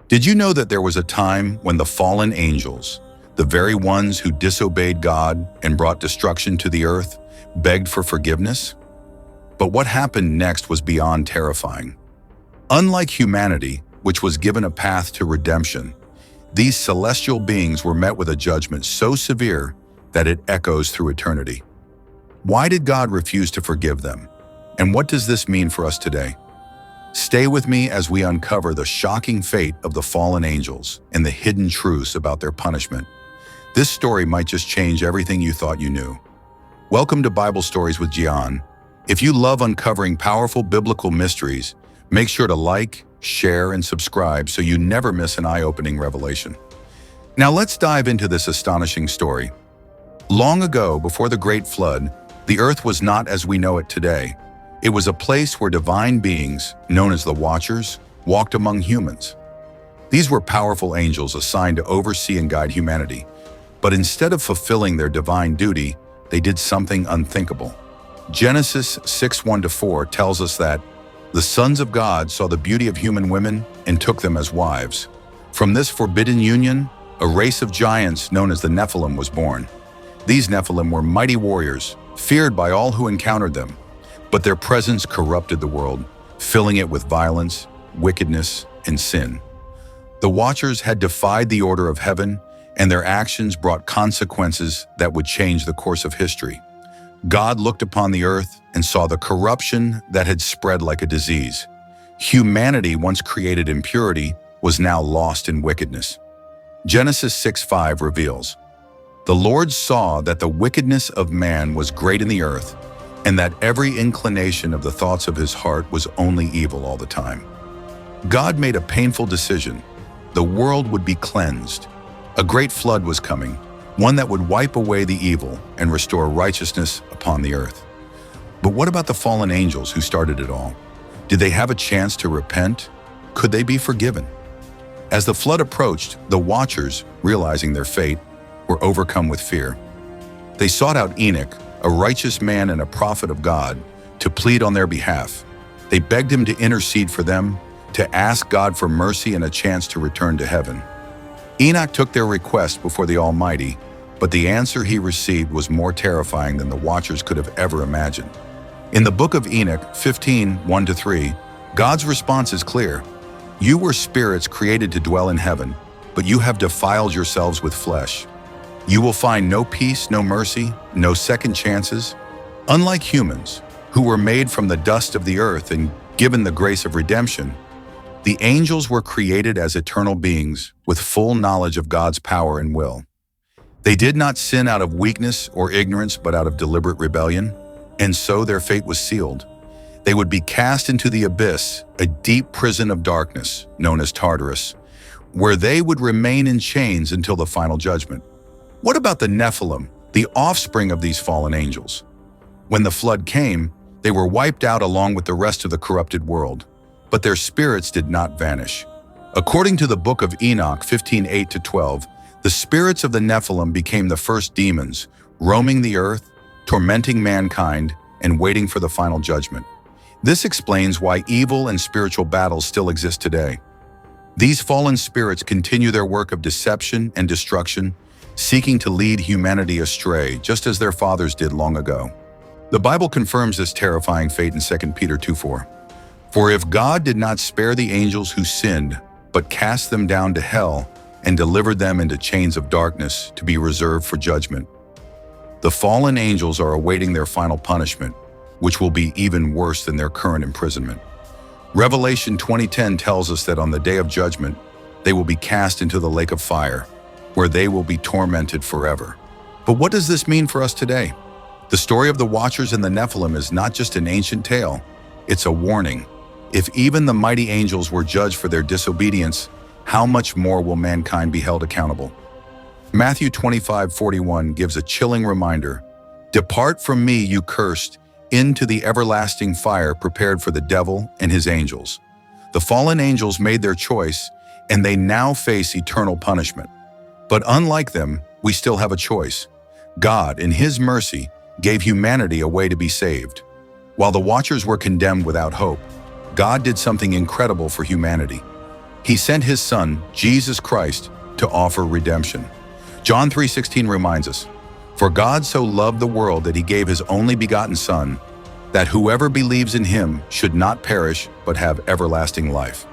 Did you know that there was a time when the fallen angels, the very ones who disobeyed God and brought destruction to the earth, begged for forgiveness? But what happened next was beyond terrifying. Unlike humanity, which was given a path to redemption, these celestial beings were met with a judgment so severe that it echoes through eternity. Why did God refuse to forgive them? And what does this mean for us today? Stay with me as we uncover the shocking fate of the fallen angels and the hidden truths about their punishment. This story might just change everything you thought you knew. Welcome to Bible Stories with Gian. If you love uncovering powerful biblical mysteries, make sure to like, share, and subscribe so you never miss an eye-opening revelation. Now let's dive into this astonishing story. Long ago, before the Great Flood, the earth was not as we know it today. It was a place where divine beings, known as the Watchers, walked among humans. These were powerful angels assigned to oversee and guide humanity. But instead of fulfilling their divine duty, they did something unthinkable. Genesis 6:1-4 tells us that the sons of God saw the beauty of human women and took them as wives. From this forbidden union, a race of giants known as the Nephilim was born. These Nephilim were mighty warriors, feared by all who encountered them. But their presence corrupted the world, filling it with violence, wickedness, and sin. The Watchers had defied the order of heaven, and their actions brought consequences that would change the course of history. God looked upon the earth and saw the corruption that had spread like a disease. Humanity, once created in purity, was now lost in wickedness. Genesis 6:5 reveals, "The Lord saw that the wickedness of man was great in the earth, and that every inclination of the thoughts of his heart was only evil all the time." God made a painful decision. The world would be cleansed. A great flood was coming, one that would wipe away the evil and restore righteousness upon the earth. But what about the fallen angels who started it all? Did they have a chance to repent? Could they be forgiven? As the flood approached, the Watchers, realizing their fate, were overcome with fear. They sought out Enoch, a righteous man and a prophet of God, to plead on their behalf. They begged him to intercede for them, to ask God for mercy and a chance to return to heaven. Enoch took their request before the Almighty, but the answer he received was more terrifying than the Watchers could have ever imagined. In the Book of Enoch 15:1-3, God's response is clear. "You were spirits created to dwell in heaven, but you have defiled yourselves with flesh. You will find no peace, no mercy, no second chances. Unlike humans, who were made from the dust of the earth and given the grace of redemption, the angels were created as eternal beings with full knowledge of God's power and will. They did not sin out of weakness or ignorance, but out of deliberate rebellion, and so their fate was sealed. They would be cast into the abyss, a deep prison of darkness, known as Tartarus, where they would remain in chains until the final judgment." What about the Nephilim, the offspring of these fallen angels? When the flood came, they were wiped out along with the rest of the corrupted world, but their spirits did not vanish. According to the Book of Enoch 15:8-12, the spirits of the Nephilim became the first demons, roaming the earth, tormenting mankind, and waiting for the final judgment. This explains why evil and spiritual battles still exist today. These fallen spirits continue their work of deception and destruction, seeking to lead humanity astray, just as their fathers did long ago. The Bible confirms this terrifying fate in 2 Peter 2:4. "For if God did not spare the angels who sinned, but cast them down to hell and delivered them into chains of darkness to be reserved for judgment." The fallen angels are awaiting their final punishment, which will be even worse than their current imprisonment. Revelation 20:10 tells us that on the day of judgment, they will be cast into the lake of fire, where they will be tormented forever. But what does this mean for us today? The story of the Watchers and the Nephilim is not just an ancient tale, it's a warning. If even the mighty angels were judged for their disobedience, how much more will mankind be held accountable? Matthew 25:41 gives a chilling reminder, "Depart from me, you cursed, into the everlasting fire prepared for the devil and his angels." The fallen angels made their choice, and they now face eternal punishment. But unlike them, we still have a choice. God, in His mercy, gave humanity a way to be saved. While the Watchers were condemned without hope, God did something incredible for humanity. He sent his Son, Jesus Christ, to offer redemption. John 3:16 reminds us, "For God so loved the world that he gave his only begotten Son, that whoever believes in him should not perish but have everlasting life."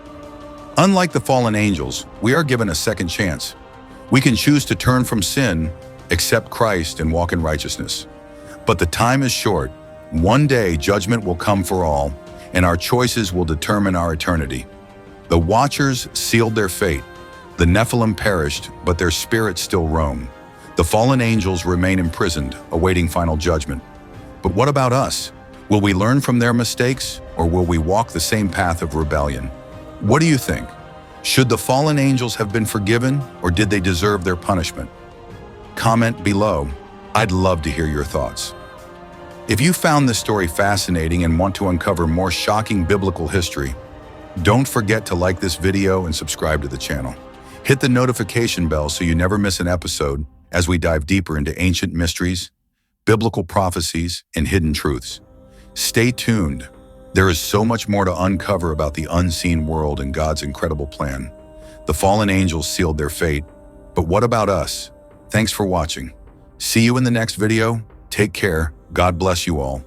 Unlike the fallen angels, we are given a second chance. We can choose to turn from sin, accept Christ, and walk in righteousness. But the time is short. One day judgment will come for all, and our choices will determine our eternity. The Watchers sealed their fate. The Nephilim perished, but their spirits still roam. The fallen angels remain imprisoned, awaiting final judgment. But what about us? Will we learn from their mistakes, or will we walk the same path of rebellion? What do you think? Should the fallen angels have been forgiven, or did they deserve their punishment? Comment below. I'd love to hear your thoughts. If you found this story fascinating and want to uncover more shocking biblical history, don't forget to like this video and subscribe to the channel. Hit the notification bell so you never miss an episode as we dive deeper into ancient mysteries, biblical prophecies, and hidden truths. Stay tuned. There is so much more to uncover about the unseen world and God's incredible plan. The fallen angels sealed their fate, but what about us? Thanks for watching. See you in the next video. Take care. God bless you all.